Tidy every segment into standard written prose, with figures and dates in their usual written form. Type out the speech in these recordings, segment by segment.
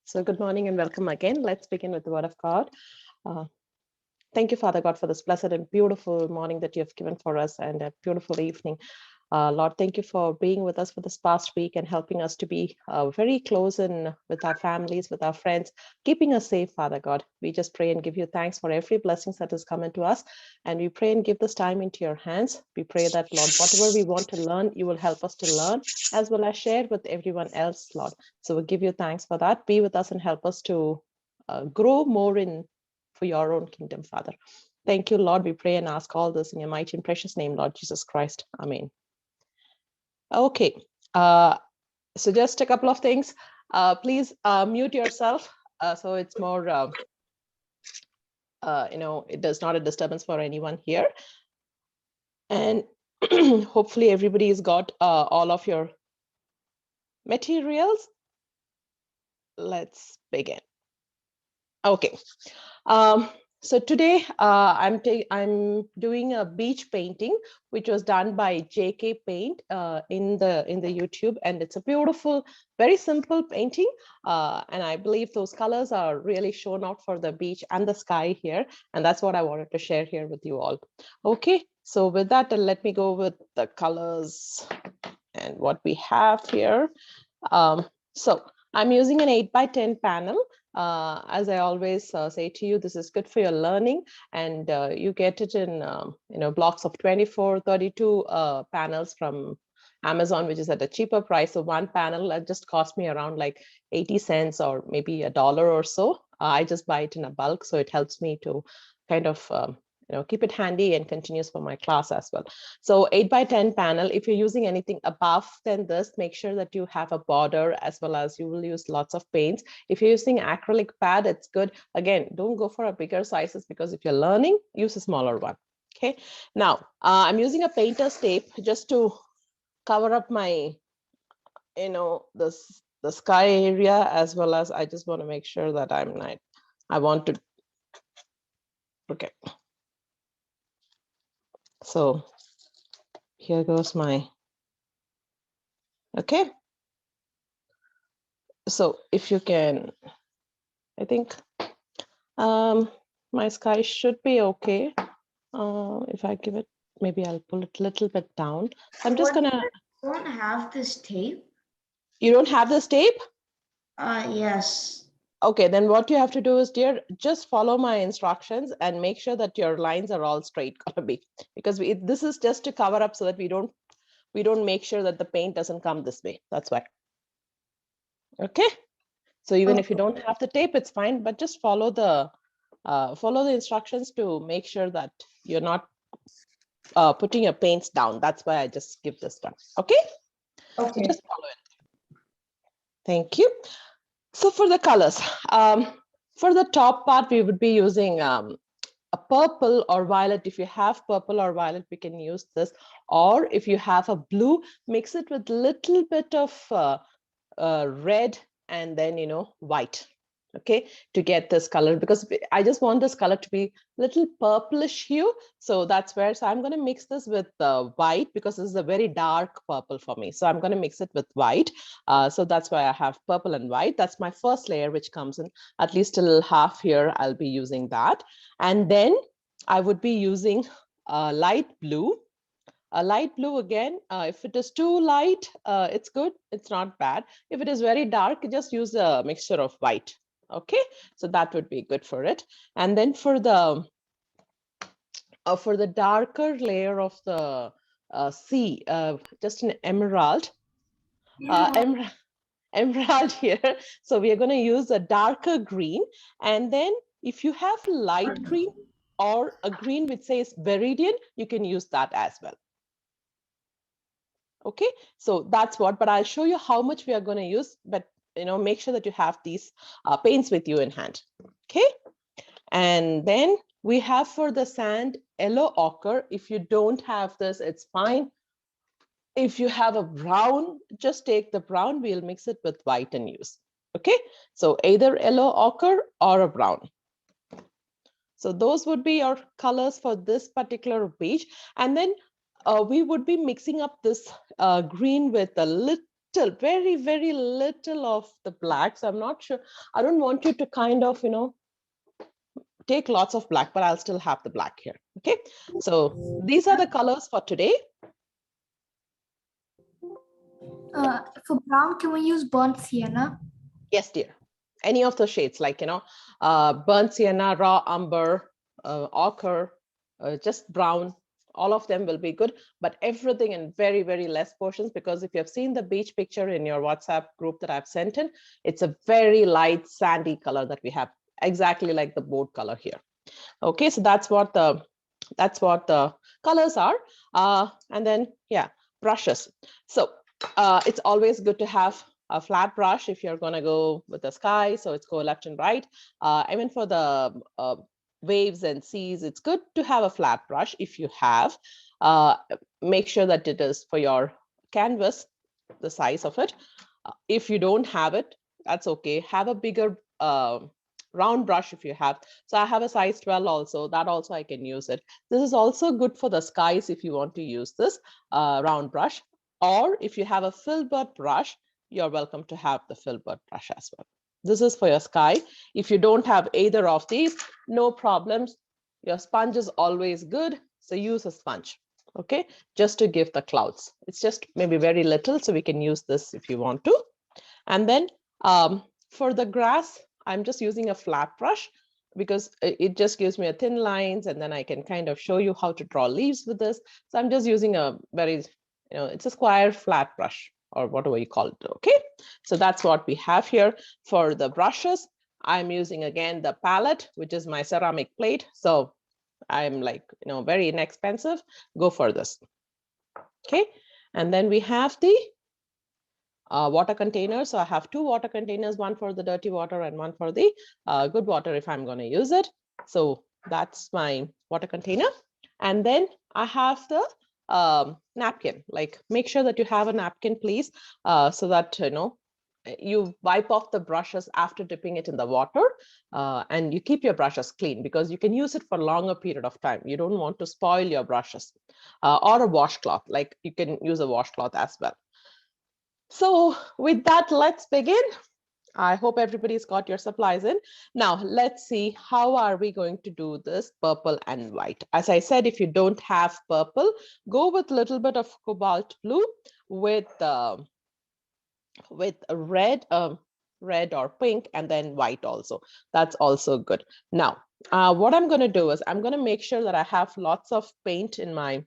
So good morning and welcome again. Let's begin with the word of God. Uh, Thank you, Father God, for this blessed and beautiful morning that you have given for us and a beautiful evening. Lord, thank you for being with us for this past week and helping us to be very close in with our families, with our friends, keeping us safe, Father God. We just pray and give you thanks for every blessing that has come into us. And we pray and give this time into your hands. We pray that, Lord, whatever we want to learn, you will help us to learn as well as share with everyone else, Lord. So we give you thanks for that. Be with us and help us to grow more in for your own kingdom, Father. Thank you, Lord. We pray and ask all this in your mighty and precious name, Lord Jesus Christ. Amen. Okay, so just a couple of things. Please mute yourself so it's more, it does not a disturbance for anyone here. And hopefully everybody's got all of your materials. Let's begin. Okay. So today I'm doing a beach painting, which was done by JK Paint in the YouTube, and it's a beautiful, very simple painting. And I believe those colors are really shown out for the beach and the sky here, and that's what I wanted to share here with you all. Okay, so with that, let me go with the colors and what we have here. So I'm using an 8x10 panel. As I always say to you, this is good for your learning, and you get it in blocks of 24, 32 panels from Amazon, which is at a cheaper price. So one panel that just cost me around like 80 cents or maybe $1 or so. I just buy it in a bulk, so it helps me to kind of keep it handy and continues for my class as well. So 8x10 panel, if you're using anything above than this, make sure that you have a border, as well as you will use lots of paints. If you're using acrylic pad, it's good. Again, don't go for a bigger sizes, because if you're learning, use a smaller one. Okay, now I'm using a painter's tape just to cover up my, the sky area, as well as I just want to make sure that I want to, okay. So here goes my, okay. So if you can, I think my sky should be okay. If I give it, maybe I'll pull it a little bit down. I'm just gonna. You don't have this tape? You don't have this tape? Yes. Okay, then what you have to do is, dear, just follow my instructions and make sure that your lines are all straight, gonna be, because this is just to cover up so that we don't make sure that the paint doesn't come this way. That's why. Okay, so even if you don't have the tape, it's fine, but just follow the instructions to make sure that you're not putting your paints down. That's why I just give this done. Okay, so just follow it. Thank you. So for the colors, for the top part, we would be using a purple or violet. If you have purple or violet, we can use this. Or if you have a blue, mix it with little bit of red and then, white. Okay, to get this color, because I just want this color to be little purplish hue. So that's where, so I'm going to mix this with white, because this is a very dark purple for me. So I'm going to mix it with white. So that's why I have purple and white. That's my first layer, which comes in at least till half here. I'll be using that. And then I would be using light blue. A light blue again, if it is too light, it's good, it's not bad. If it is very dark, just use a mixture of white. Okay, so that would be good for it. And then for the darker layer of the sea, just an emerald, emerald here. So we are going to use a darker green. And then if you have light green or a green which says Viridian, you can use that as well. Okay, so that's what, but I'll show you how much we are going to use, but make sure that you have these paints with you in hand. Okay, and then we have for the sand yellow ochre. If you don't have this, it's fine. If you have a brown, just take the brown, we'll mix it with white and use. Okay, so either yellow ochre or a brown. So those would be your colors for this particular beach. And then we would be mixing up this green with a little, very, very little of the black. So I'm not sure. I don't want you to kind of, take lots of black, but I'll still have the black here. Okay. So these are the colors for today. For brown, can we use burnt sienna? Yes, dear. Any of the shades, like, burnt sienna, raw umber, ochre, just brown, all of them will be good, but everything in very, very less portions, because if you have seen the beach picture in your WhatsApp group that I've sent in, it's a very light sandy color that we have, exactly like the board color here. Okay, so that's what the colors are. And then, yeah, brushes. So it's always good to have a flat brush if you're going to go with the sky. So it's go left and right. Even for the waves and seas, it's good to have a flat brush if you have. Make sure that it is for your canvas, the size of it. If you don't have it, that's okay. Have a bigger round brush if you have. So I have a size 12 also, that also I can use it. This is also good for the skies if you want to use this round brush, or if you have a filbert brush, you're welcome to have the filbert brush as well. This is for your sky. If you don't have either of these, no problems. Your sponge is always good, so use a sponge, okay, just to give the clouds. It's just maybe very little, so we can use this if you want to. And then for the grass, I'm just using a flat brush because it just gives me a thin lines, and then I can kind of show you how to draw leaves with this. So I'm just using a very, it's a square flat brush or whatever you call it. Okay, so that's what we have here. For the brushes, I'm using again the palette, which is my ceramic plate. So I'm like, very inexpensive. Go for this. Okay, and then we have the water containers. So I have 2 water containers, one for the dirty water and one for the good water if I'm going to use it. So that's my water container. And then I have the napkin. Like, make sure that you have a napkin, please, so that you wipe off the brushes after dipping it in the water, and you keep your brushes clean, because you can use it for a longer period of time. You don't want to spoil your brushes, or a washcloth. Like, you can use a washcloth as well. So with that, let's begin. I hope everybody's got your supplies in. Now, let's see, how are we going to do this purple and white? As I said, if you don't have purple, go with a little bit of cobalt blue with red, red or pink, and then white also. That's also good. Now, what I'm going to do is I'm going to make sure that I have lots of paint in my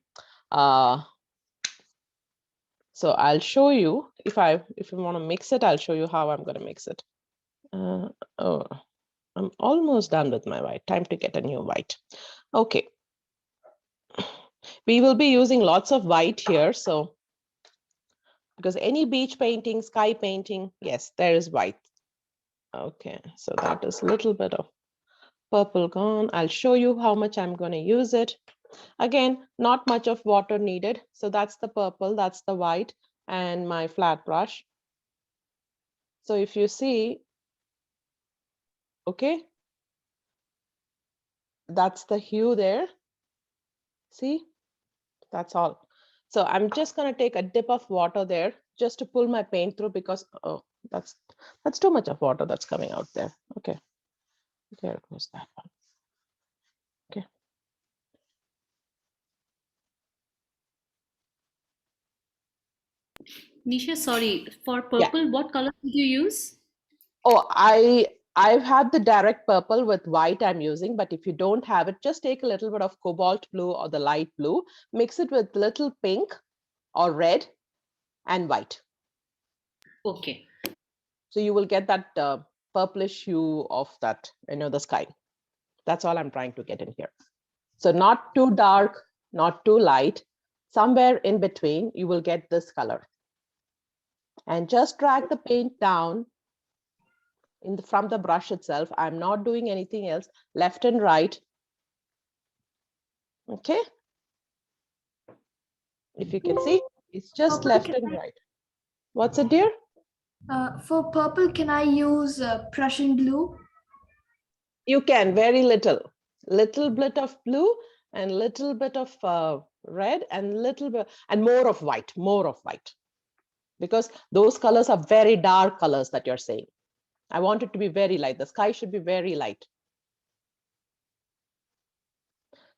so I'll show you, if you want to mix it, I'll show you how I'm going to mix it. Oh, I'm almost done with my white. Time to get a new white. Okay. We will be using lots of white here. So, because any beach painting, sky painting, yes, there is white. Okay, so that is a little bit of purple gone. I'll show you how much I'm going to use it. Again, not much of water needed. So that's the purple, that's the white, and my flat brush. So if you see, okay, that's the hue there. See, that's all. So I'm just going to take a dip of water there just to pull my paint through, because that's too much of water that's coming out there. Okay, there goes that one. Okay. Nisha, sorry, for purple, what color did you use? Oh, I've had the direct purple with white I'm using, but if you don't have it, just take a little bit of cobalt blue or the light blue, mix it with little pink or red and white. Okay. So you will get that purplish hue of that, the sky. That's all I'm trying to get in here. So not too dark, not too light, somewhere in between, you will get this color. And just drag the paint down from the brush itself. I'm not doing anything else, left and right. Okay. If you can see, it's just left and right. What's it, dear? For purple, can I use Prussian blue? You can, very little bit of blue and little bit of red and little bit and more of white, because those colors are very dark colors that you're saying. I want it to be very light. The sky should be very light.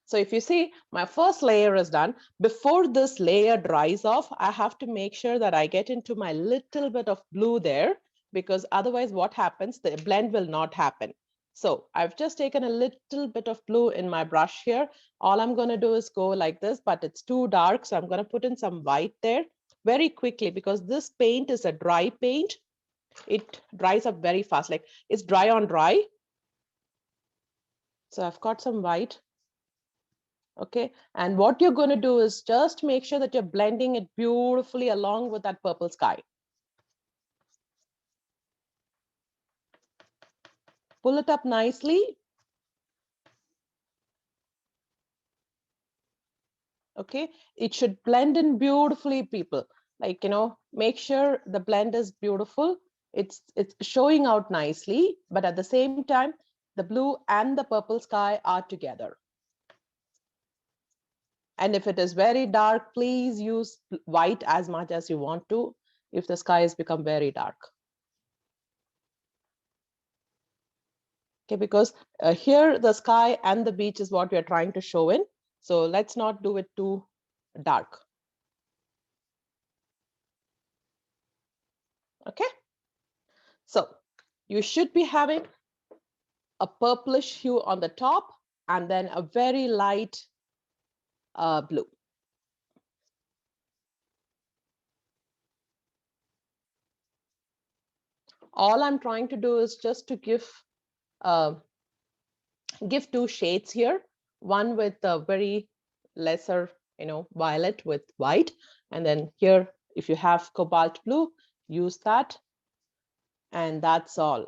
So if you see, my first layer is done. Before this layer dries off, I have to make sure that I get into my little bit of blue there, because otherwise what happens, the blend will not happen. So I've just taken a little bit of blue in my brush here. All I'm going to do is go like this, but it's too dark. So I'm going to put in some white there very quickly, because this paint is a dry paint. It dries up very fast, like it's dry on dry. So I've got some white. Okay, and what you're going to do is just make sure that you're blending it beautifully along with that purple sky. Pull it up nicely. Okay, it should blend in beautifully, people. Like, make sure the blend is beautiful. It's showing out nicely, but at the same time, the blue and the purple sky are together. And if it is very dark, please use white as much as you want to if the sky has become very dark. Okay, because here the sky and the beach is what we are trying to show in. So let's not do it too dark. Okay, so you should be having a purplish hue on the top and then a very light blue. All I'm trying to do is just to give two shades here, one with a very lesser, violet with white, and then here, if you have cobalt blue, use that, and that's all.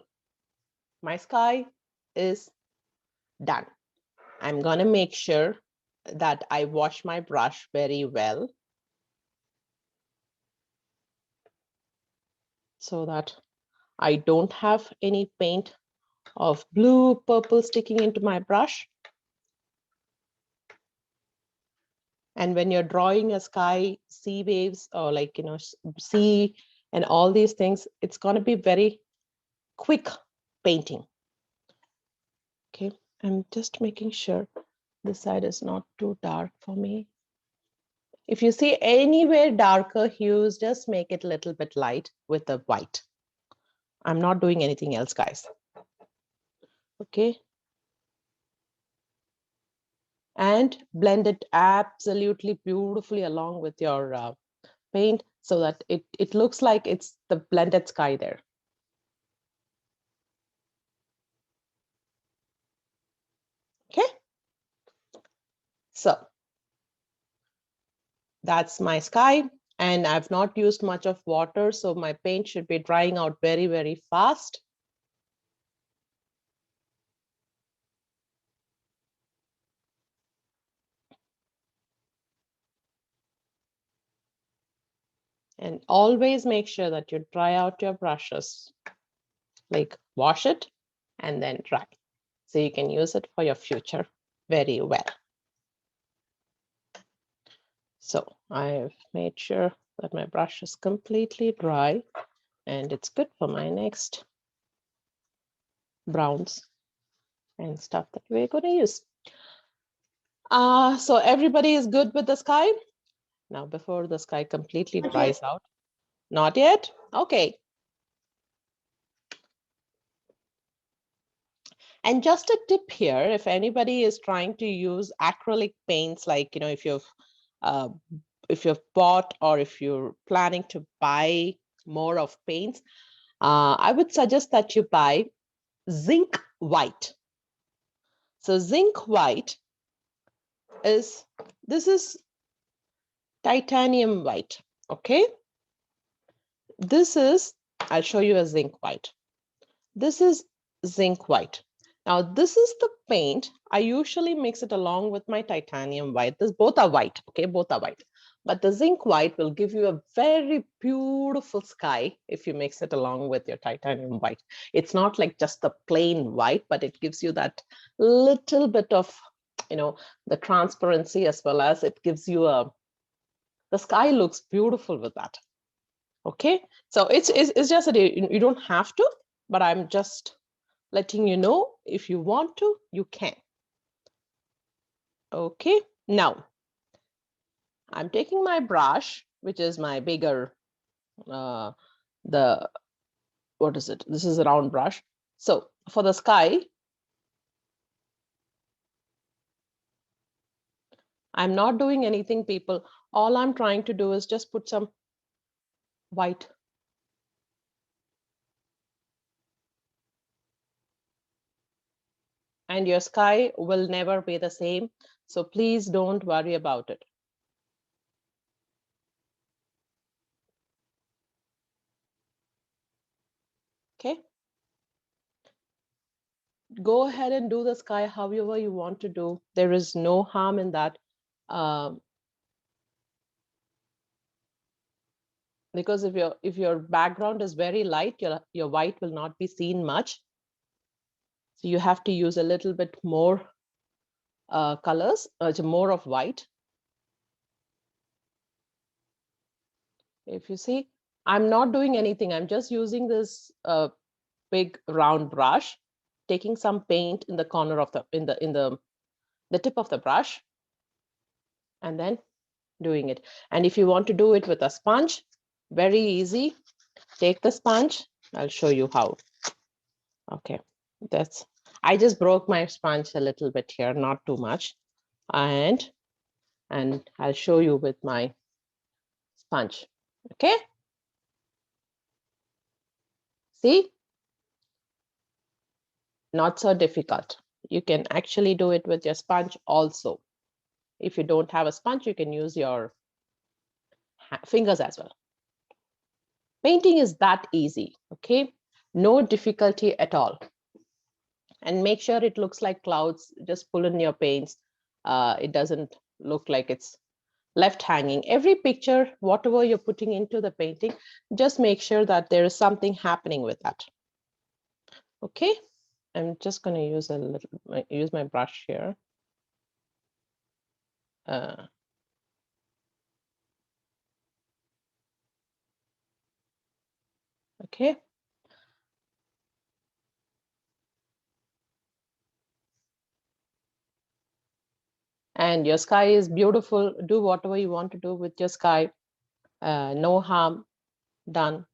My sky is done. I'm gonna make sure that I wash my brush very well so that I don't have any paint of blue, purple sticking into my brush. And when you're drawing a sky, sea waves, or like, sea and all these things, it's going to be very quick painting. Okay, I'm just making sure this side is not too dark for me. If you see anywhere darker hues, just make it a little bit light with the white. I'm not doing anything else, guys. Okay. And blend it absolutely beautifully along with your paint so that it looks like it's the blended sky there. Okay. So that's my sky, and I've not used much of water, so my paint should be drying out very, very fast. And always make sure that you dry out your brushes, like wash it and then dry, so you can use it for your future very well. So I've made sure that my brush is completely dry, and it's good for my next browns and stuff that we're going to use. So everybody is good with the sky? Now, before the sky completely dries out. Not yet? Okay. And just a tip here, if anybody is trying to use acrylic paints, like, if you've bought or if you're planning to buy more of paints, I would suggest that you buy zinc white. So zinc white this is titanium white, okay? This is, I'll show you a zinc white. This is zinc white. Now, this is the paint. I usually mix it along with my titanium white. Both are white, okay? Both are white. But the zinc white will give you a very beautiful sky if you mix it along with your titanium white. It's not like just the plain white, but it gives you that little bit of you know, the transparency, as well as it gives you the sky looks beautiful with that. Okay, so it's just that you don't have to, but I'm just letting you know, if you want to, you can. Okay, now I'm taking my brush, which is my bigger, the, what is it? This is a round brush. So for the sky, I'm not doing anything, people. All I'm trying to do is just put some white. And your sky will never be the same. So please don't worry about it. Okay. Go ahead and do the sky however you want to do. There is no harm in that. Because if your background is very light, your white will not be seen much. So you have to use a little bit more colors, more of white. If you see, I'm not doing anything. I'm just using this big round brush, taking some paint in the corner of the tip of the brush, and then doing it. And if you want to do it with a sponge, very easy. Take the sponge. I'll show you how. Okay, I just broke my sponge a little bit here, not too much. And I'll show you with my sponge. Okay. See? Not so difficult. You can actually do it with your sponge also. If you don't have a sponge, you can use your fingers as well. Painting is that easy, okay? No difficulty at all. And make sure it looks like clouds. Just pull in your paints. It doesn't look like it's left hanging. Every picture, whatever you're putting into the painting, just make sure that there is something happening with that. Okay, I'm just going to use my brush here. Okay. And your sky is beautiful. Do whatever you want to do with your sky. No harm done.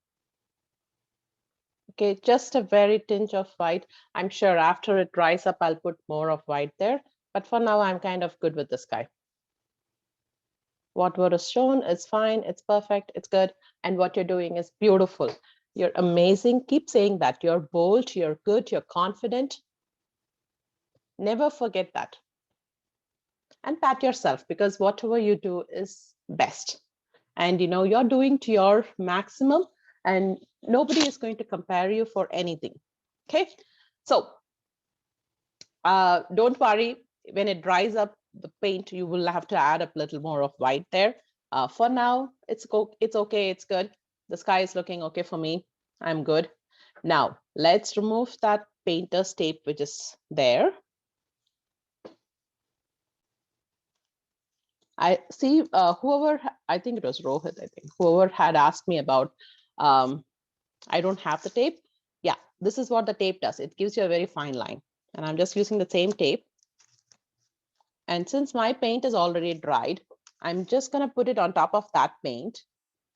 Okay, just a very tinge of white. I'm sure after it dries up, I'll put more of white there. But for now, I'm kind of good with the sky. What was shown is fine. It's perfect. It's good. And what you're doing is beautiful. You're amazing. Keep saying that. You're bold. You're good. You're confident. Never forget that. And pat yourself, because whatever you do is best. And you're doing to your maximum, and nobody is going to compare you for anything. Okay, so don't worry. When it dries up, the paint, you will have to add a little more of white there. For now, it's okay. It's good. The sky is looking okay for me. I'm good. Now let's remove that painter's tape which is there. I see whoever, I think it was Rohit, whoever had asked me about, I don't have the tape. Yeah, this is what the tape does. It gives you a very fine line. And I'm just using the same tape. And since my paint is already dried, I'm just going to put it on top of that paint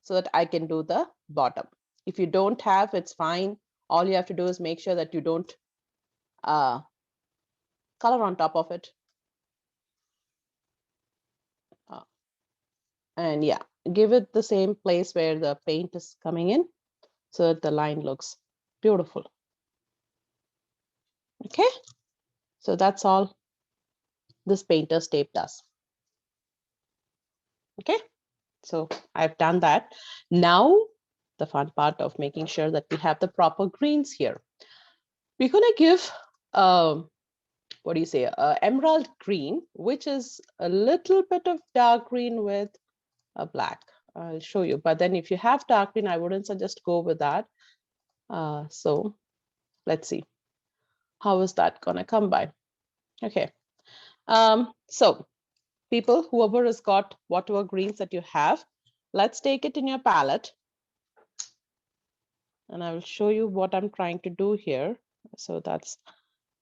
so that I can do the bottom. If you don't have, it's fine. All you have to do is make sure that you don't color on top of it. And yeah, give it the same place where the paint is coming in so that the line looks beautiful. Okay, so that's all this painter's tape does. Okay, so I've done that. Now, the fun part of making sure that we have the proper greens here. We're gonna give, what do you say, emerald green, which is a little bit of dark green with a black. I'll show you, but then if you have dark green, I wouldn't suggest go with that. So let's see, how is that gonna come by? Okay, So people, whoever has got whatever greens that you have, let's take it in your palette. And I will show you what I'm trying to do here. So that's,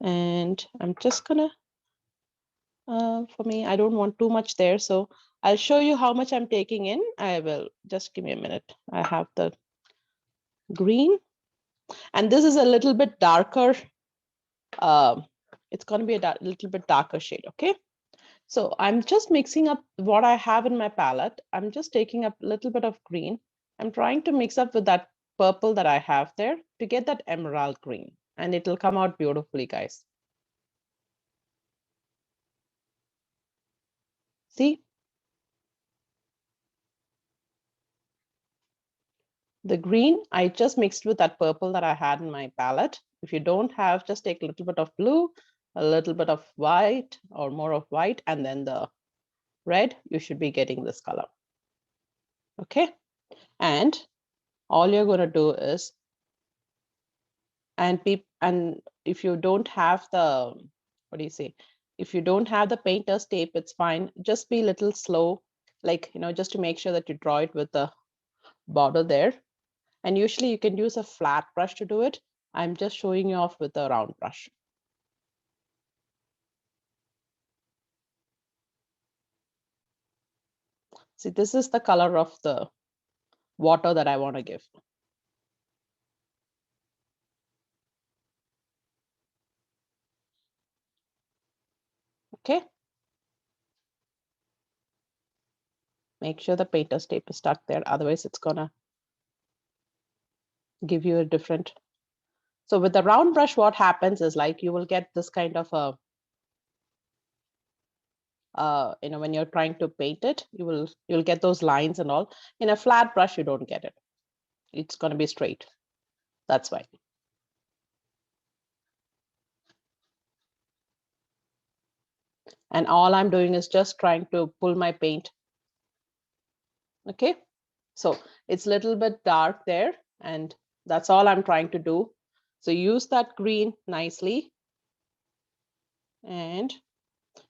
and I'm just gonna, for me, I don't want too much there. So I'll show you how much I'm taking in. I will, just give me a minute. I have the green, and this is a little bit darker. It's gonna be a little bit darker shade, okay? So I'm just mixing up what I have in my palette. I'm just taking up a little bit of green. I'm trying to mix up with that purple that I have there to get that emerald green, and it'll come out beautifully, guys. See? The green, I just mixed with that purple that I had in my palette. If you don't have, just take a little bit of blue, a little bit of white or more of white, and then the red, you should be getting this color. Okay? And all you're going to do is, and if you don't have the, what do you say? If you don't have the painter's tape, it's fine. Just be a little slow, like, just to make sure that you draw it with the border there. And usually you can use a flat brush to do it. I'm just showing you off with a round brush. See, this is the color of the water that I want to give. Okay. Make sure the painter's tape is stuck there. Otherwise, it's gonna give you a different. So with the round brush, what happens is like you will get this kind of a, when you're trying to paint it, you'll get those lines and all. In a flat brush, you don't get it. It's gonna be straight. That's why. And all I'm doing is just trying to pull my paint. Okay. So it's a little bit dark there, and that's all I'm trying to do. So use that green nicely and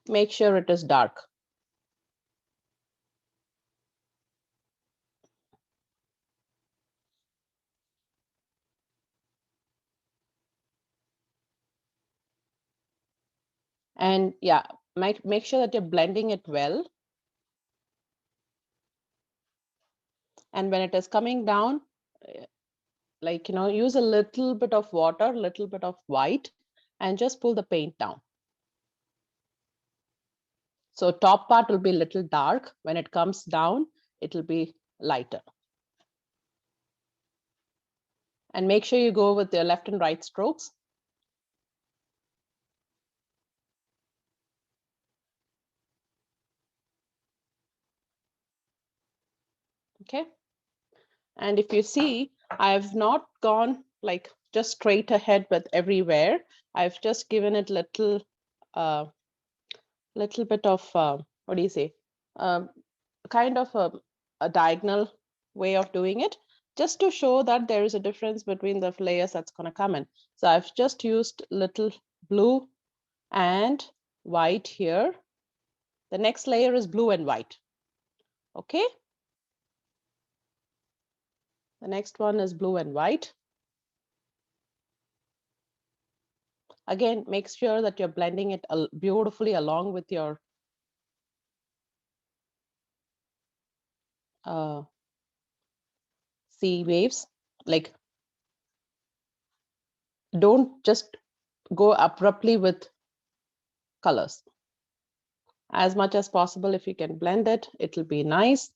make sure it is dark. And yeah, make sure that you're blending it well. And when it is coming down, like, use a little bit of water, little bit of white, and just pull the paint down. So top part will be a little dark. When it comes down, it will be lighter. And make sure you go with the left and right strokes. Okay. And if you see, I've not gone like just straight ahead with everywhere. I've just given it little bit of, what do you say? Kind of a diagonal way of doing it, just to show that there is a difference between the layers that's going to come in. So I've just used little blue and white here. The next layer is blue and white. Okay. The next one is blue and white. Again, make sure that you're blending it beautifully along with your sea waves. Like, don't just go abruptly with colors. As much as possible, if you can blend it, it'll be nice.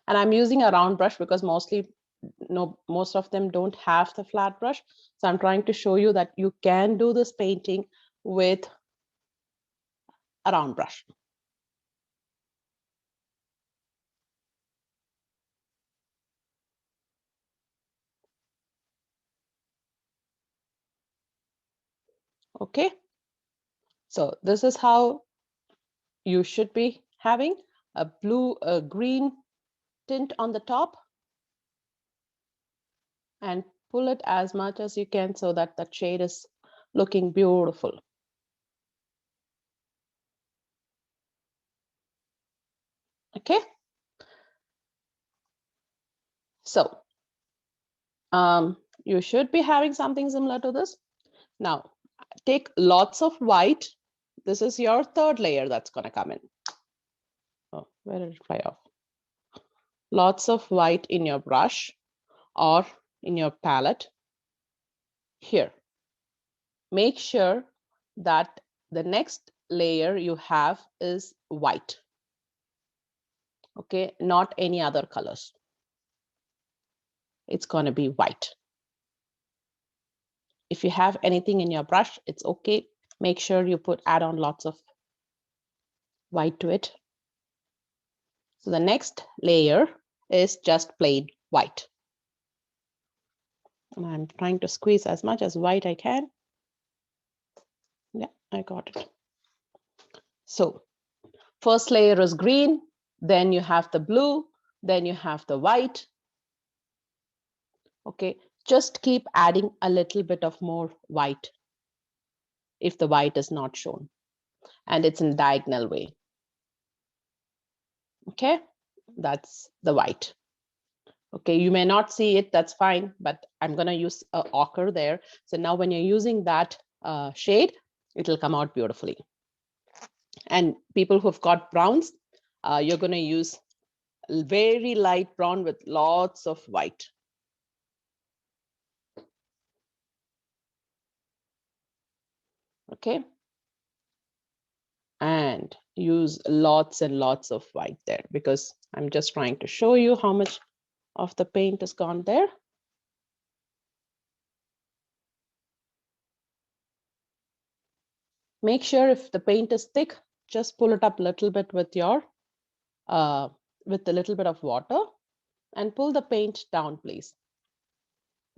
And I'm using a round brush because most of them don't have the flat brush. So I'm trying to show you that you can do this painting with a round brush. Okay. So this is how you should be having a green tint on the top, and pull it as much as you can so that the shade is looking beautiful. Okay. So you should be having something similar to this. Now, take lots of white. This is your third layer that's going to come in. Oh, where did it fly off? Lots of white in your brush or in your palette. Here, make sure that the next layer you have is white. Okay, not any other colors. It's going to be white. If you have anything in your brush, it's okay. Make sure you add on lots of white to it. So the next layer is just plain white. And I'm trying to squeeze as much as white I can. Yeah, I got it. So first layer is green, then you have the blue, then you have the white. Okay, just keep adding a little bit of more white if the white is not shown and it's in diagonal way. Okay, that's the white. Okay, you may not see it, that's fine, but I'm gonna use a ochre there. So now when you're using that shade, it'll come out beautifully. And people who've got browns, you're gonna use very light brown with lots of white. Okay, and use lots and lots of white there because I'm just trying to show you how much of the paint has gone there. Make sure if the paint is thick, just pull it up a little bit with your with a little bit of water and pull the paint down, please.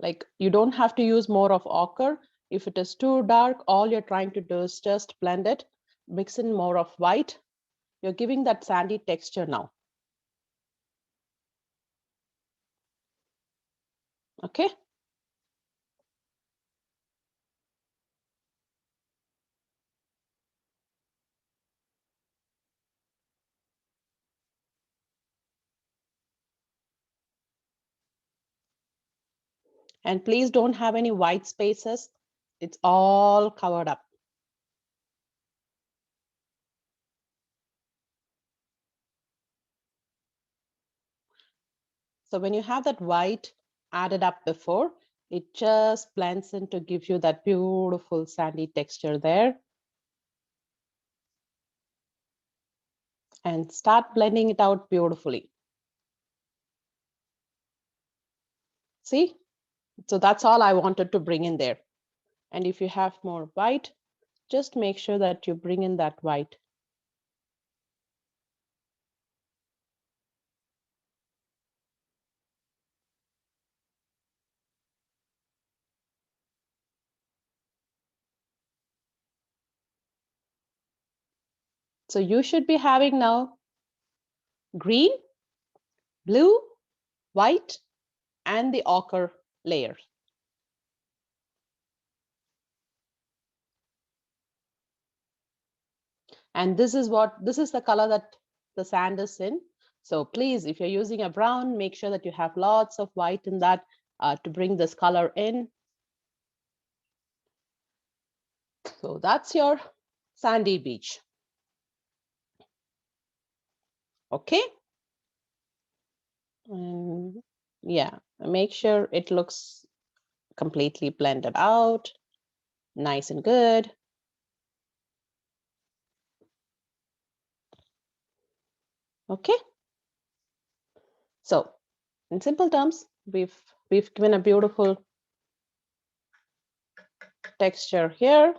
Like you don't have to use more of ochre. If it is too dark, all you're trying to do is just blend it, mix in more of white. You're giving that sandy texture now. Okay. And please don't have any white spaces. It's all covered up. So when you have that white added up before, it just blends in to give you that beautiful sandy texture there. And start blending it out beautifully. See? So that's all I wanted to bring in there. And if you have more white, just make sure that you bring in that white. So you should be having now green, blue, white, and the ochre layer. And this is the color that the sand is in. So please, if you're using a brown, make sure that you have lots of white in that to bring this color in. So that's your sandy beach. Okay. And yeah, make sure it looks completely blended out, nice and good. Okay. So in simple terms, we've given a beautiful texture here.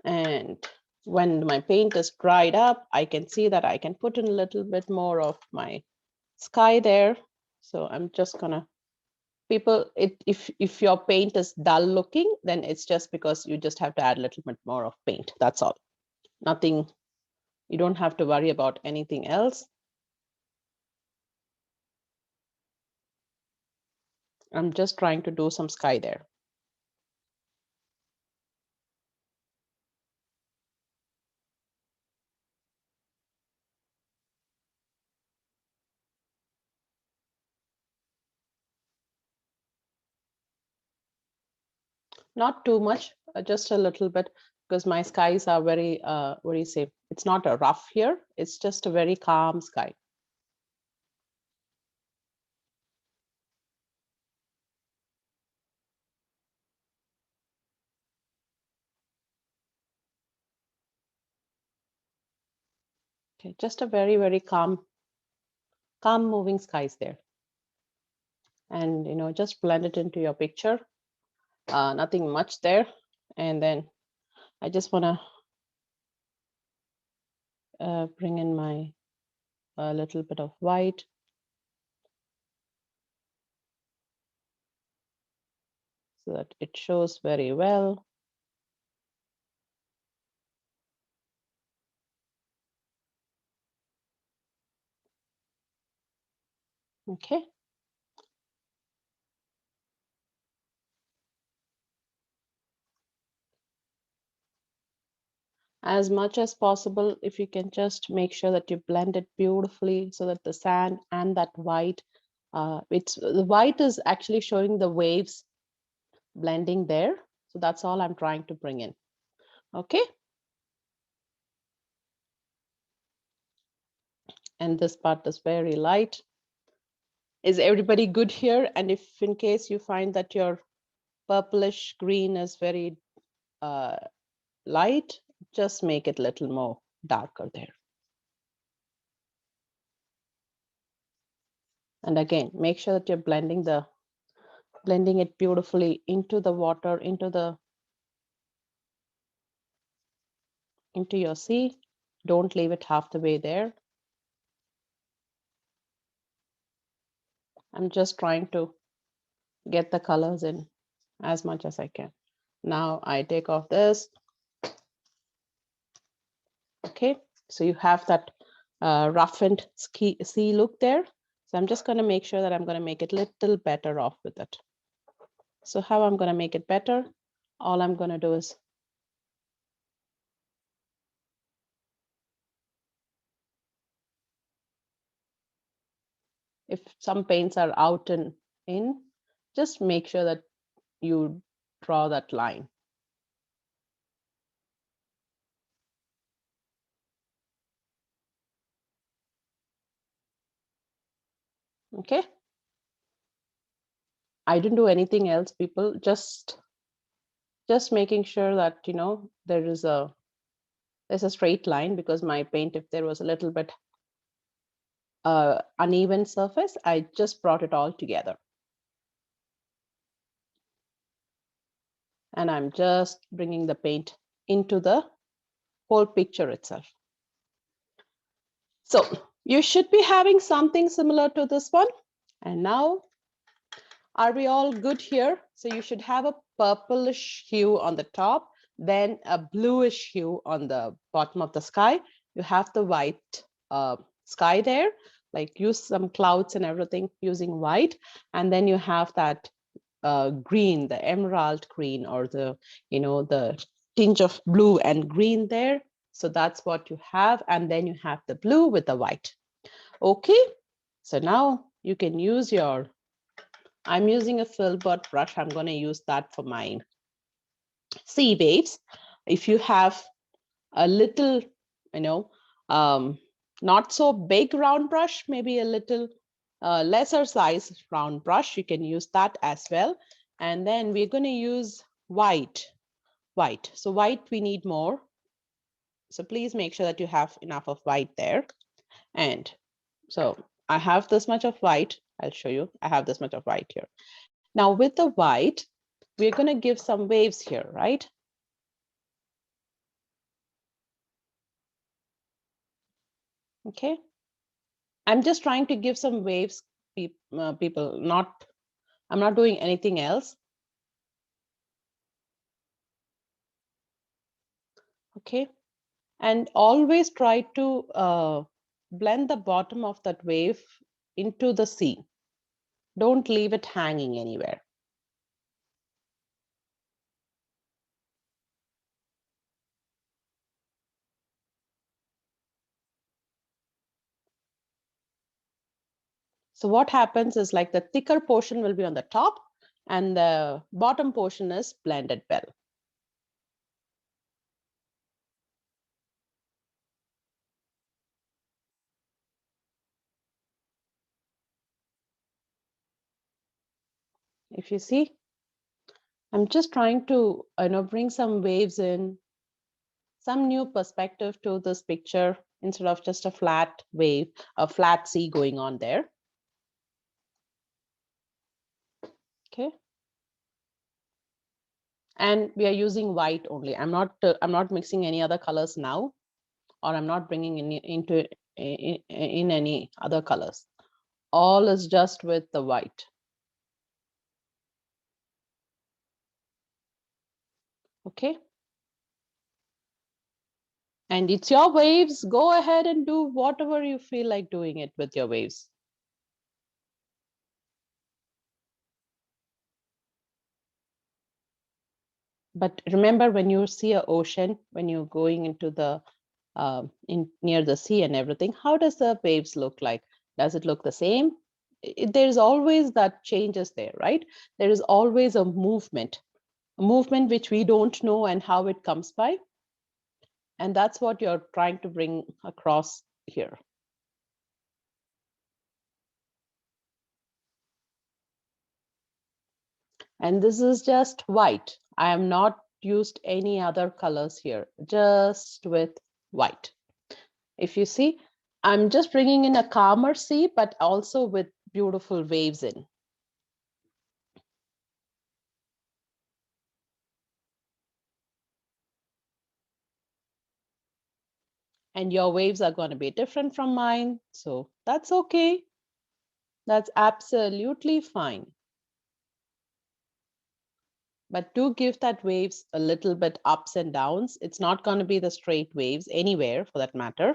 And when my paint is dried up, I can see that I can put in a little bit more of my sky there. So I'm just gonna, if your paint is dull looking, then it's just because you just have to add a little bit more of paint. That's all. Nothing, you don't have to worry about anything else. I'm just trying to do some sky there. Not too much, just a little bit, because my skies are very, what do you say? It's not a rough here. It's just a very calm sky. Okay, just a very, very calm moving skies there. And, just blend it into your picture. Nothing much there. And then I just want to bring in my little bit of white. So that it shows very well. Okay. As much as possible, if you can just make sure that you blend it beautifully so that the sand and that white, the white is actually showing the waves blending there. So that's all I'm trying to bring in. Okay. And this part is very light. Is everybody good here? And if in case you find that your purplish green is very light, just make it a little more darker there. And again, make sure that you're blending it beautifully into the water, into your sea. Don't leave it half the way there. I'm just trying to get the colors in as much as I can. Now I take off this. Okay, so you have that roughened sea look there. So I'm just going to make sure that I'm going to make it a little better off with it. So how I'm going to make it better? All I'm going to do is if some paints are out and in, just make sure that you draw that line. Okay. I didn't do anything else, people. Just making sure that there's a straight line, because my paint, if there was a little bit uneven surface, I just brought it all together. And I'm just bringing the paint into the whole picture itself. So you should be having something similar to this one. And now, are we all good here? So you should have a purplish hue on the top, then a bluish hue on the bottom of the sky. You have the white sky there, like use some clouds and everything using white. And then you have that green, the emerald green, or the tinge of blue and green there. So that's what you have. And then you have the blue with the white. Okay, so now you can use I'm using a filbert brush. I'm going to use that for my sea waves. If you have a little, not so big round brush, maybe a little lesser size round brush, you can use that as well. And then we're going to use white. So white, we need more. So please make sure that you have enough of white there. And so I have this much of white. I'll show you. I have this much of white here. Now with the white, we're going to give some waves here, right? Okay. I'm just trying to give some waves, people, I'm not doing anything else. Okay. And always try to blend the bottom of that wave into the sea. Don't leave it hanging anywhere. So what happens is, like, the thicker portion will be on the top and the bottom portion is blended well. If you see, I'm just trying to bring some waves in, some new perspective to this picture instead of just a flat wave, a flat sea going on there. Okay. And we are using white only. I'm not mixing any other colors now, or I'm not bringing in any other colors. All is just with the white. Okay. And it's your waves. Go ahead and do whatever you feel like doing it with your waves. But remember, when you see an ocean, when you're going into the near the sea and everything, how does the waves look like? Does it look the same? There's always that changes there, right? There is always a movement which we don't know and how it comes by. And that's what you're trying to bring across here. And this is just white. I am not used any other colors here, just with white. If you see, I'm just bringing in a calmer sea, but also with beautiful waves in. And your waves are going to be different from mine. So that's okay. That's absolutely fine. But do give that waves a little bit ups and downs. It's not going to be the straight waves anywhere for that matter.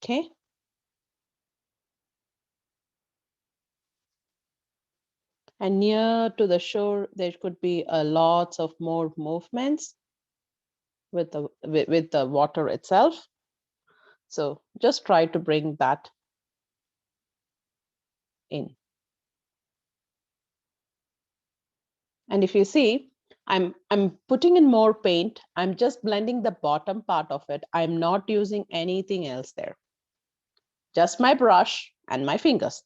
Okay. And near to the shore, there could be lots of more movements with the water itself. So just try to bring that in. And if you see, I'm putting in more paint. I'm just blending the bottom part of it. I'm not using anything else there. Just my brush and my fingers.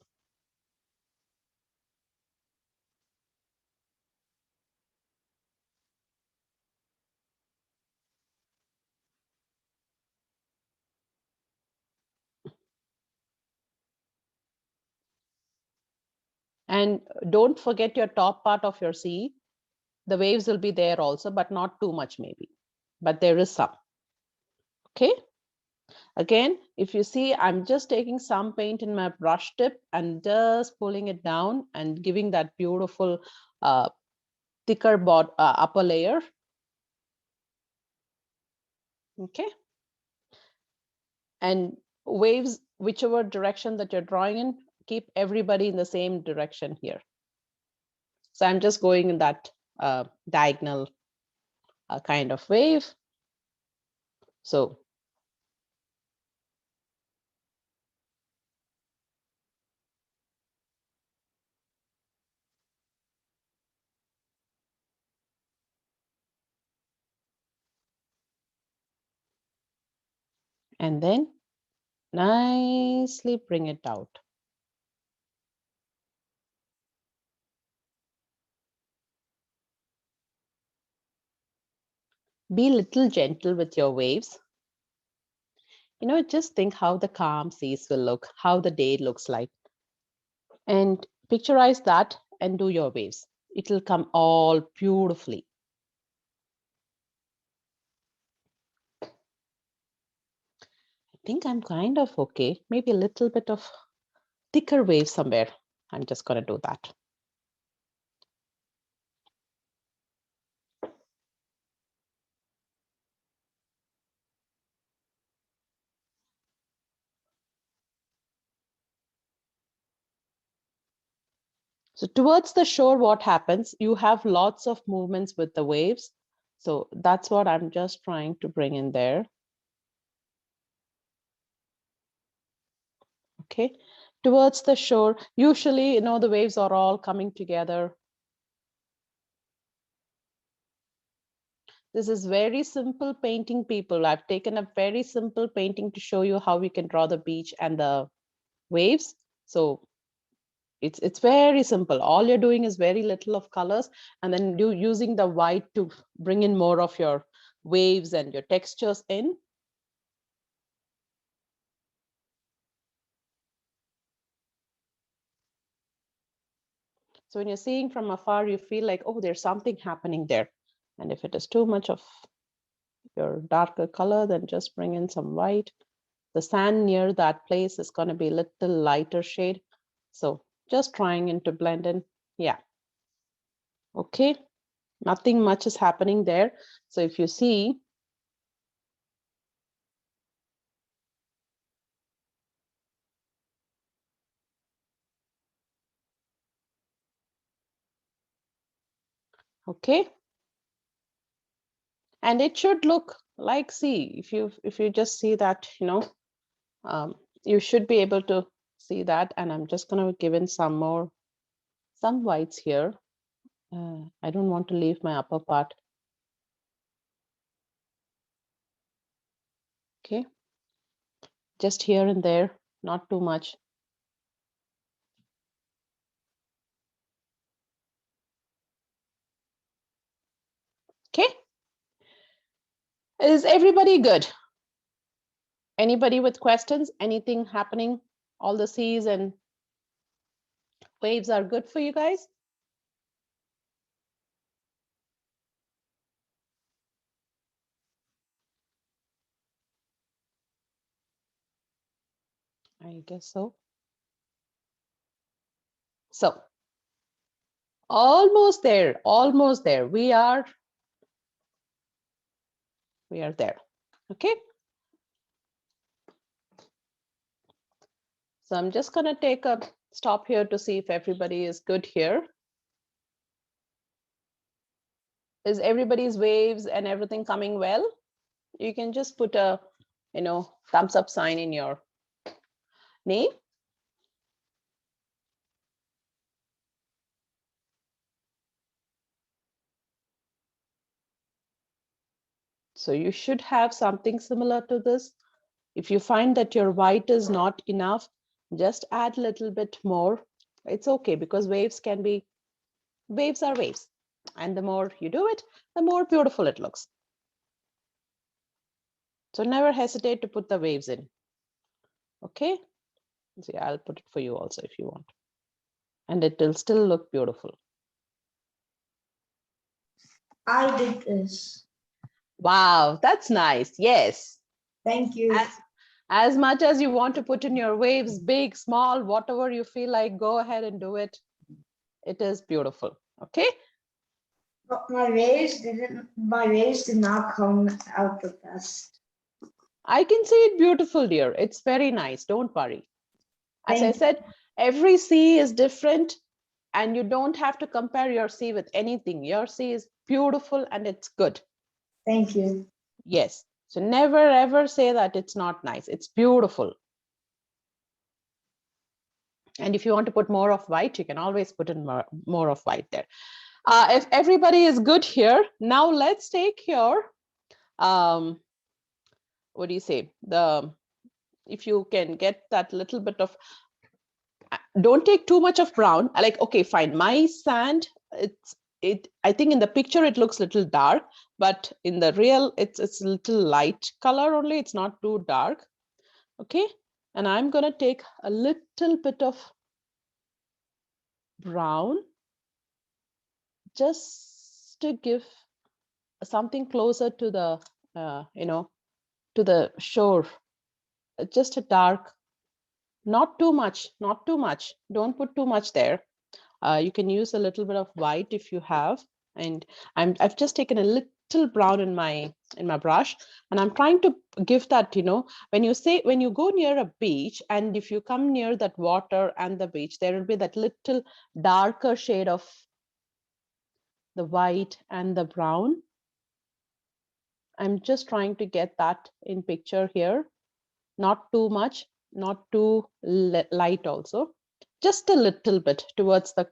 And don't forget your top part of your sea. The waves will be there also, but not too much maybe. But there is some. Okay. Again, if you see, I'm just taking some paint in my brush tip and just pulling it down and giving that beautiful thicker upper layer. Okay. And waves, whichever direction that you're drawing in, keep everybody in the same direction here. So I'm just going in that diagonal kind of wave. So and then nicely bring it out. Be a little gentle with your waves. Just think how the calm seas will look, how the day looks like. And picturize that and do your waves. It will come all beautifully. I think I'm kind of okay. Maybe a little bit of thicker wave somewhere. I'm just going to do that. So towards the shore, what happens? You have lots of movements with the waves. So that's what I'm just trying to bring in there. Okay. towards the shore. Usually, you know, the waves are all coming together. This is very simple painting, people. I've taken a very simple painting to show you how we can draw the beach and the waves. So it's very simple. All you're doing is very little of colors, and then using the white to bring in more of your waves and your textures in. So when you're seeing from afar, you feel like, oh, there's something happening there. And if it is too much of your darker color, then just bring in some white. The sand near that place is going to be a little lighter shade. So just trying to blend in. Yeah. Okay. Nothing much is happening there. So if you see, okay. And it should look like, see, if you just see that, you know, you should be able to see that. And I'm just going to give in some whites here. I don't want to leave my upper part. Okay. Just here and there, not too much. Okay. Is everybody good? Anybody with questions? Anything happening? All the seas and waves are good for you guys? I guess so. So almost there, almost there. We are there. Okay. So I'm just going to take a stop here to see if everybody is good here. Is everybody's waves and everything coming well? You can just put a, you know, thumbs up sign in your name. So you should have something similar to this. If you find that your white is not enough, just add a little bit more. It's okay, because waves are waves. And the more you do it, the more beautiful it looks. So never hesitate to put the waves in. Okay. See, I'll put it for you also if you want. And it will still look beautiful. I did this. Wow, that's nice. Yes. Thank you. As much as you want to put in your waves, big, small, whatever you feel like, go ahead and do it. It is beautiful. Okay. But my waves did not come out the best. I can see it beautiful, dear. It's very nice. Don't worry. As I said, every sea is different, and you don't have to compare your sea with anything. Your sea is beautiful and it's good. Thank you. Yes. So never ever say that it's not nice. It's beautiful. And if you want to put more of white, you can always put in more of white there. If everybody is good here, now let's take your, what do you say? If you can get that little bit of, don't take too much of brown. Like, okay, fine. My sand, I think in the picture it looks a little dark, but in the real, it's a little light color only. It's not too dark. Okay. And I'm going to take a little bit of brown just to give something closer to the, to the shore. Just a dark, not too much, not too much. Don't put too much there. You can use a little bit of white if you have. And I've just taken a little brown in my brush, and I'm trying to give that, when you go near a beach, and if you come near that water and the beach, there will be that little darker shade of the white and the brown. I'm just trying to get that in picture here. Not too much, not too light also, just a little bit towards the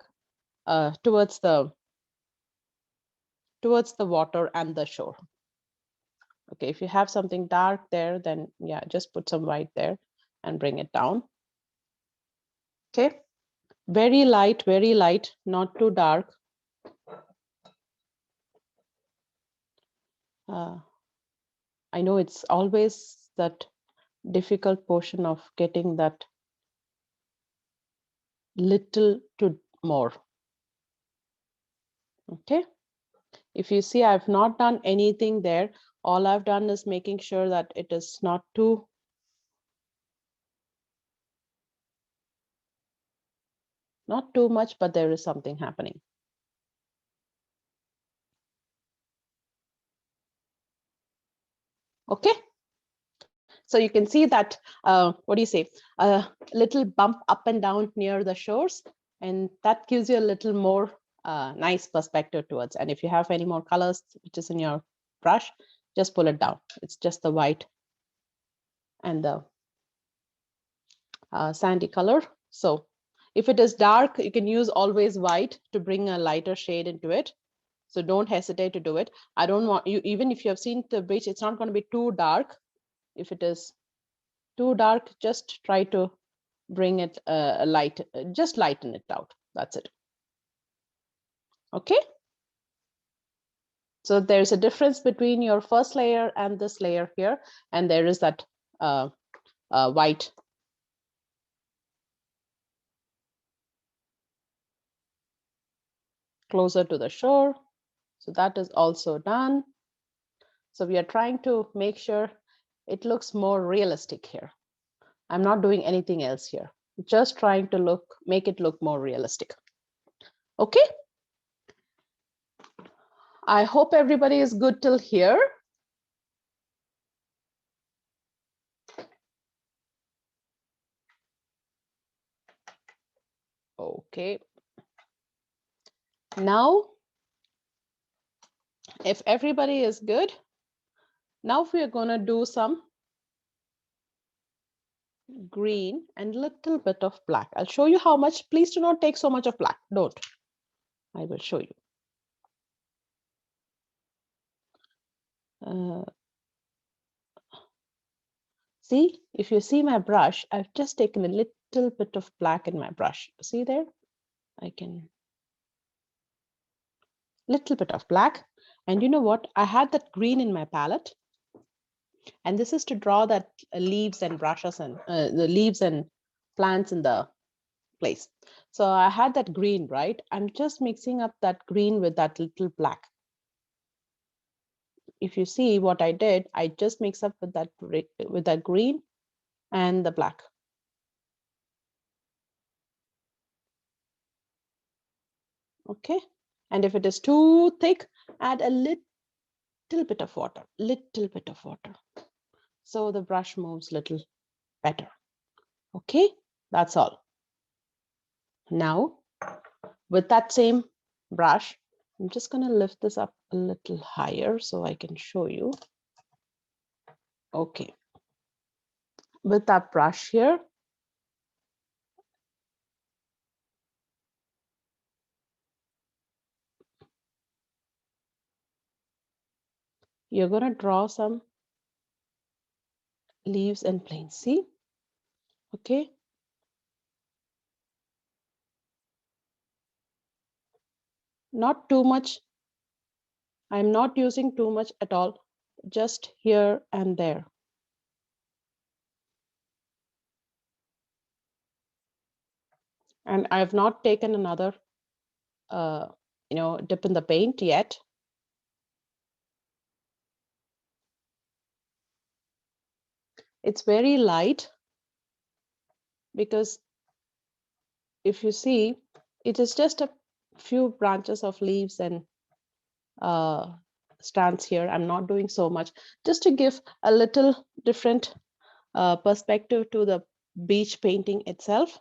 water and the shore. Okay, if you have something dark there, then yeah, just put some white there and bring it down. Okay, very light, not too dark. I know it's always that difficult portion of getting that little to more. Okay, if you see, I've not done anything there. All I've done is making sure that it is not too much, but there is something happening. Okay, so you can see that, what do you say, a little bump up and down near the shores, and that gives you a little more nice perspective towards. And if you have any more colors which is in your brush, just pull it down. It's just the white and the sandy color. So if it is dark, you can use always white to bring a lighter shade into it. So don't hesitate to do it. I don't want you, even if you have seen the bridge, it's not going to be too dark. If it is too dark, just try to bring it light, just lighten it out. That's it. Okay. So there's a difference between your first layer and this layer here, and there is that white. Closer to the shore. So that is also done. So we are trying to make sure it looks more realistic here. I'm not doing anything else here. Just trying to make it look more realistic. Okay. I hope everybody is good till here. Okay. Now, if everybody is good, now we are going to do some green and little bit of black. I'll show you how much. Please do not take so much of black. Don't. I will show you. See, if you see my brush, I've just taken a little bit of black in my brush. See there? I can, little bit of black. And you know what? I had that green in my palette. And this is to draw that leaves and brushes and the leaves and plants in the place. So I had that green, right? I'm just mixing up that green with that little black. If you see what I did, I just mix up with that green and the black. Okay. And if it is too thick, add a little bit of water, so the brush moves little better. Okay, that's all. Now, with that same brush, I'm just going to lift this up a little higher so I can show you. Okay, with that brush here, you're going to draw some leaves and planes. See? Okay. Not too much. I'm not using too much at all, just here and there. And I have not taken another, dip in the paint yet. It's very light because if you see, it is just a few branches of leaves and strands here. I'm not doing so much, just to give a little different perspective to the beach painting itself.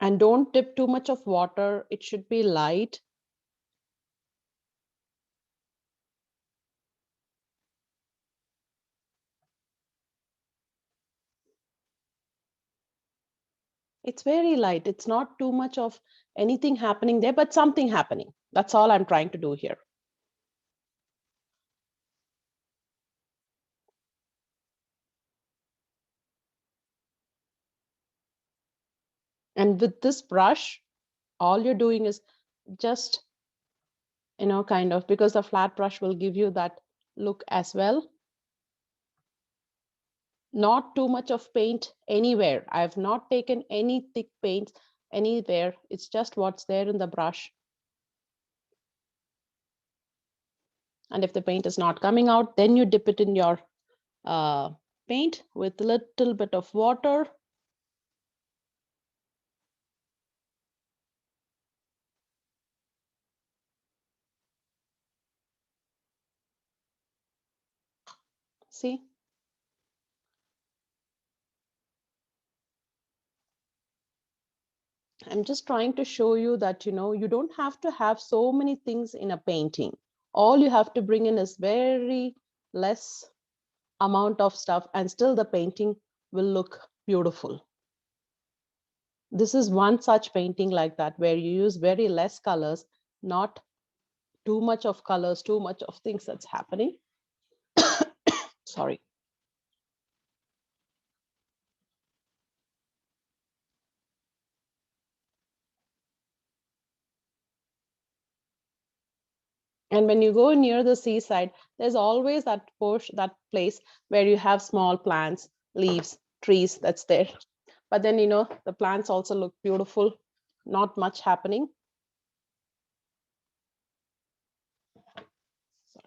And don't dip too much of water. It should be light. It's very light. It's not too much of anything happening there, but something happening. That's all I'm trying to do here. And with this brush, all you're doing is just, kind of, because the flat brush will give you that look as well. Not too much of paint anywhere. I have not taken any thick paint anywhere. It's just what's there in the brush. And if the paint is not coming out, then you dip it in your paint with a little bit of water. See? I'm just trying to show you that, you don't have to have so many things in a painting. All you have to bring in is very less amount of stuff, and still the painting will look beautiful. This is one such painting like that, where you use very less colors, not too much of colors, too much of things that's happening. Sorry. And when you go near the seaside, there's always that place where you have small plants, leaves, trees that's there. But then, the plants also look beautiful, not much happening. Sorry.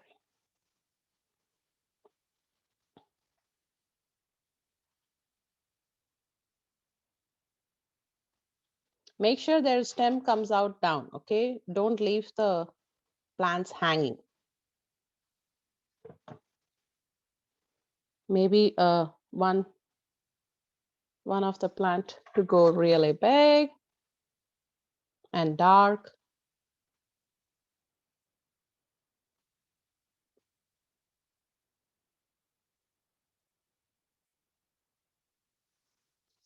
Make sure their stem comes out down, okay? Don't leave the plants hanging. Maybe one of the plant to go really big and dark.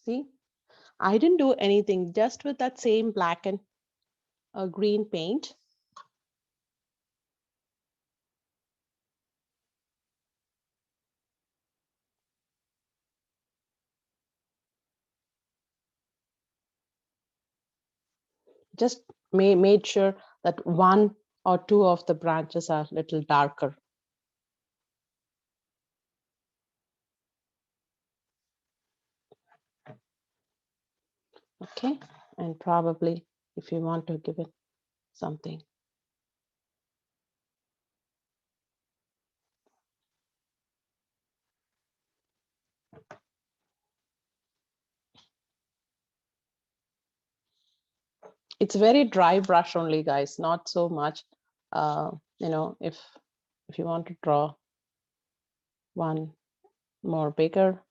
See, I didn't do anything, just with that same black and green paint. Just made sure that one or two of the branches are a little darker. Okay, and probably if you want to give it something. It's very dry brush only, guys, not so much. If you want to draw one more bigger,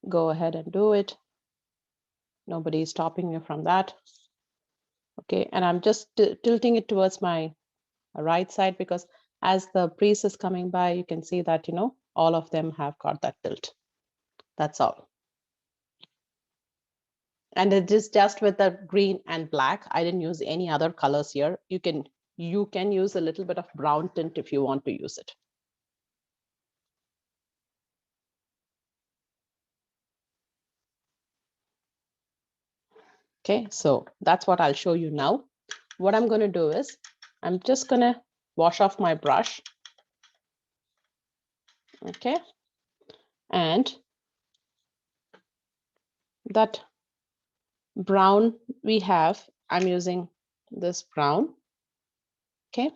go ahead and do it. Nobody is stopping you from that. Okay, and I'm just tilting it towards my right side, because as the priest is coming by, you can see that, all of them have got that tilt. That's all. And it is just with the green and black. I didn't use any other colors here. You can use a little bit of brown tint if you want to use it. Okay, so that's what I'll show you now. What I'm going to do is I'm just going to wash off my brush. Okay, and that brown we have, I'm using this brown. Okay,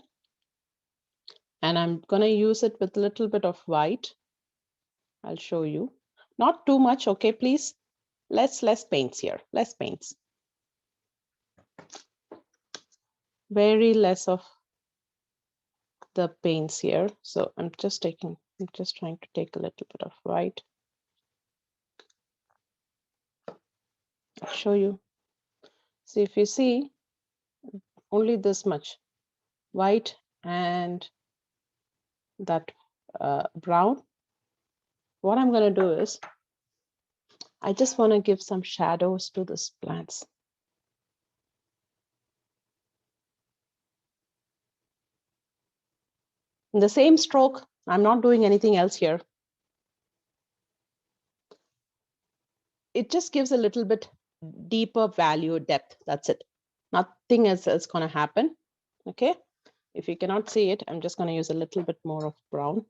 and I'm going to use it with a little bit of white. I'll show you. Not too much, okay, please. Less paints here, less paints. Very less of the paints here. So I'm just trying to take a little bit of white. I'll show you. So if you see, only this much white and that brown. What I'm going to do is, I just want to give some shadows to these plants. In the same stroke, I'm not doing anything else here. It just gives a little bit deeper value depth. That's it. Nothing else is going to happen. Okay. If you cannot see it, I'm just going to use a little bit more of brown.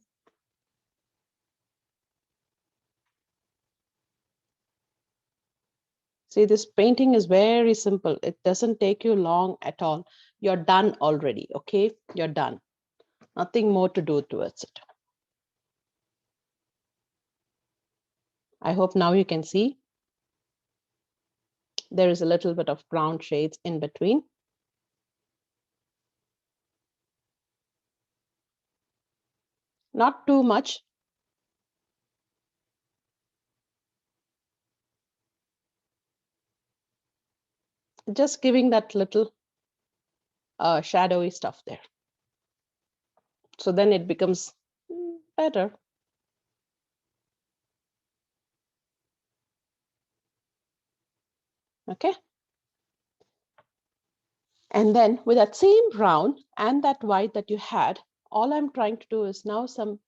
See, this painting is very simple. It doesn't take you long at all. You're done already. Okay. You're done. Nothing more to do towards it. I hope now you can see there is a little bit of brown shades in between. Not too much. Just giving that little shadowy stuff there. So then it becomes better. Okay. And then with that same brown and that white that you had, all I'm trying to do is now some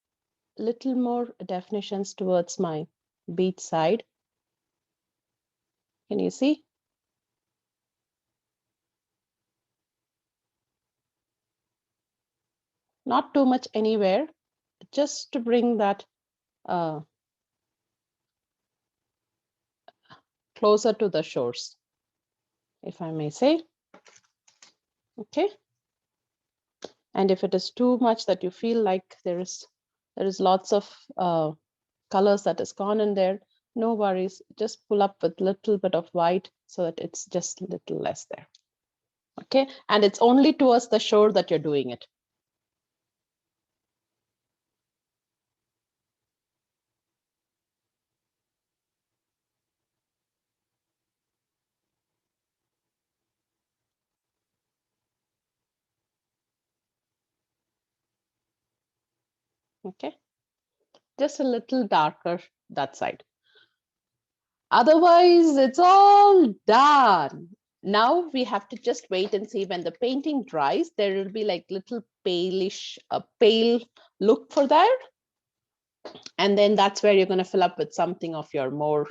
little more definitions towards my beach side. Can you see? Not too much anywhere, just to bring that closer to the shores, if I may say. Okay. And if it is too much that you feel like there is lots of colors that is gone in there, no worries, just pull up with little bit of white so that it's just a little less there. Okay, and it's only towards the shore that you're doing it. Okay, just a little darker that side. Otherwise, it's all done. Now we have to just wait and see when the painting dries. There will be like little palish, pale look for that. And then that's where you're going to fill up with something of your more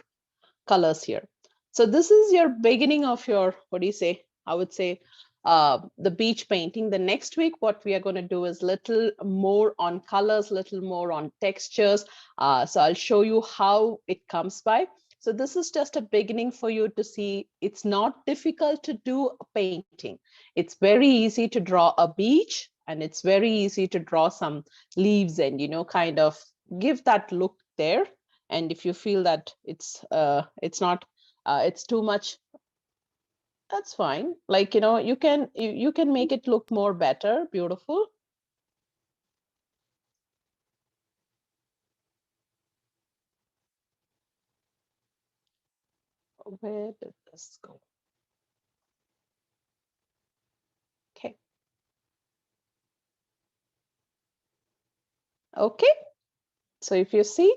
colors here. So this is your beginning of your, what do you say? I would say the beach painting. The next week, what we are going to do is little more on colors, little more on textures. So I'll show you how it comes by. So this is just a beginning for you to see it's not difficult to do a painting. It's very easy to draw a beach, and it's very easy to draw some leaves and, you know, kind of give that look there. And if you feel that it's not it's too much, that's fine. Like, you know, you can make it look more better, beautiful. Where did this go? Okay. Okay. So if you see,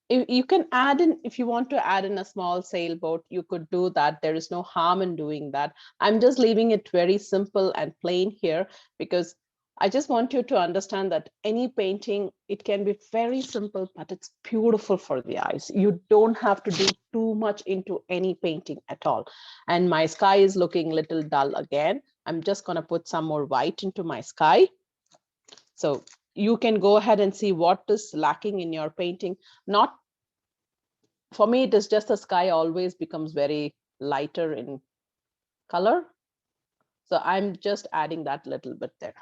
you can add in, if you want to add in a small sailboat, you could do that. There is no harm in doing that. I'm just leaving it very simple and plain here because I just want you to understand that any painting, it can be very simple, but it's beautiful for the eyes. You don't have to do too much into any painting at all. And my sky is looking a little dull again. I'm just going to put some more white into my sky. So you can go ahead and see what is lacking in your painting. Not for me, it is just the sky always becomes very lighter in color. So I'm just adding that little bit there.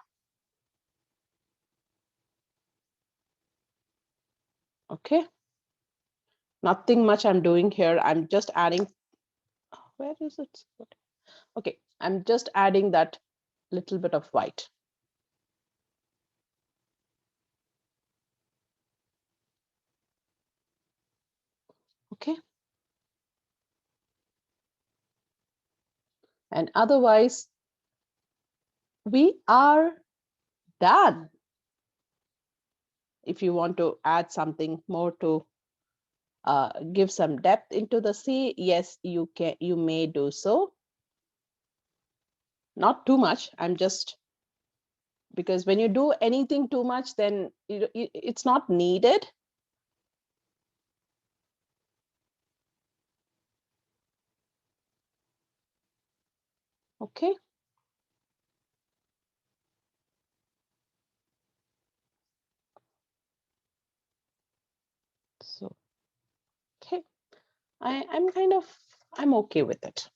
Okay. Nothing much I'm doing here. I'm just adding, where is it? Okay, I'm just adding that little bit of white. Okay. And otherwise, we are done. If you want to add something more to give some depth into the sea, yes, you can. You may do so. Not too much. I'm just, because when you do anything too much, then it's not needed. Okay. So, okay, I'm okay with it.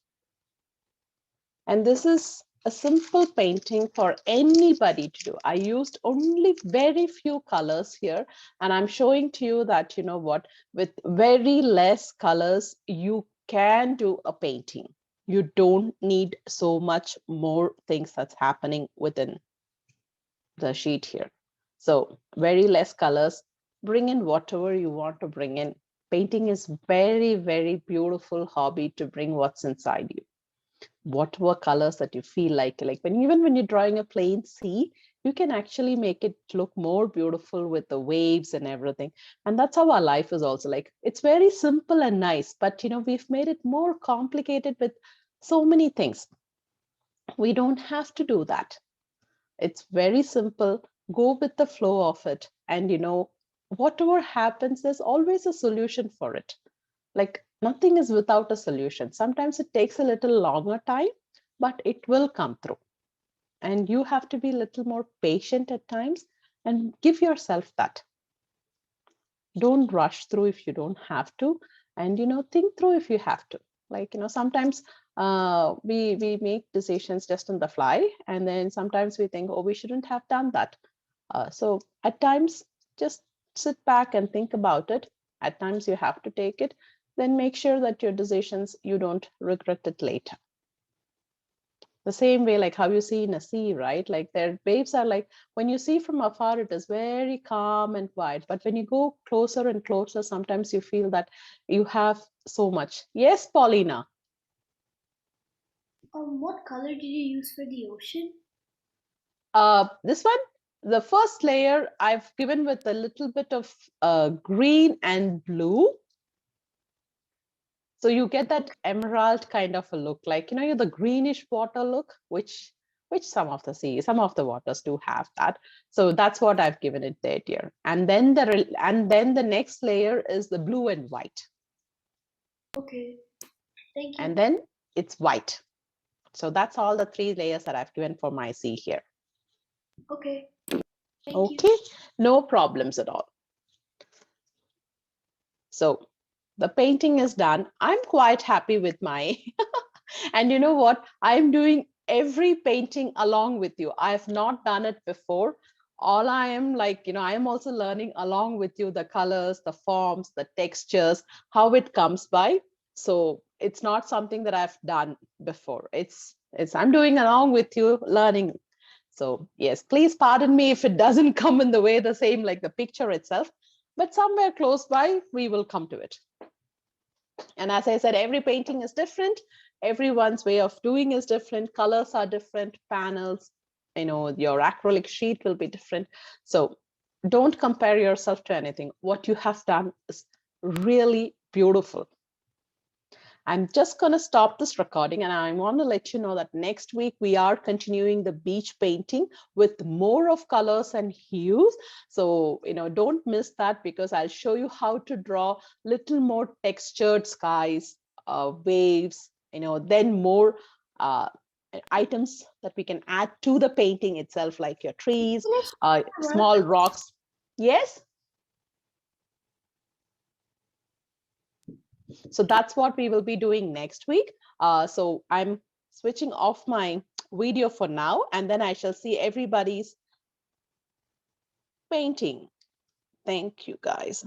And this is a simple painting for anybody to do. I used only very few colors here, and I'm showing to you that, you know what, with very less colors, you can do a painting. You don't need so much more things that's happening within the sheet here. So very less colors, bring in whatever you want to bring in. Painting is very, very beautiful hobby to bring what's inside you. Whatever colors that you feel like even when you're drawing a plain sea, you can actually make it look more beautiful with the waves and everything. And that's how our life is also like. It's very simple and nice, but you know, we've made it more complicated with so many things. We don't have to do that. It's very simple. Go with the flow of it. And you know, whatever happens, there's always a solution for it. Like nothing is without a solution. Sometimes it takes a little longer time, but it will come through. And you have to be a little more patient at times and give yourself that. Don't rush through if you don't have to. And, you know, think through if you have to. Like, you know, sometimes we make decisions just on the fly. And then sometimes we think, oh, we shouldn't have done that. So at times, just sit back and think about it. At times you have to take it. Then make sure that your decisions, you don't regret it later. The same way, like how you see in a sea, right? Like their waves are like, when you see from afar, it is very calm and quiet. But when you go closer and closer, sometimes you feel that you have so much. Yes, Paulina. What color did you use for the ocean? This one, the first layer I've given with a little bit of green and blue. So you get that emerald kind of a look, like, you know, the greenish water look, which some of the waters do have that. So that's what I've given it there, dear. And then the next layer is the blue and white. Okay, thank you. And then it's white. So that's all the 3 layers that I've given for my sea here. Okay. Thank Okay, no problems at all. So the painting is done. I'm quite happy with my, and you know what? I'm doing every painting along with you. I have not done it before. All I am like, you know, I am also learning along with you the colors, the forms, the textures, how it comes by. So it's not something that I've done before. It's I'm doing along with you, learning. So yes, please pardon me if it doesn't come in the way the same like the picture itself, but somewhere close by, we will come to it. And as I said, every painting is different. Everyone's way of doing is different. Colors are different, panels, you know, your acrylic sheet will be different. So don't compare yourself to anything. What you have done is really beautiful. I'm just going to stop this recording, and I want to let you know that next week we are continuing the beach painting with more of colors and hues. So, you know, don't miss that, because I'll show you how to draw little more textured skies, waves, you know, then more items that we can add to the painting itself, like your trees, small rocks. Yes. So that's what we will be doing next week. So I'm switching off my video for now, and then I shall see everybody's painting. Thank you, guys.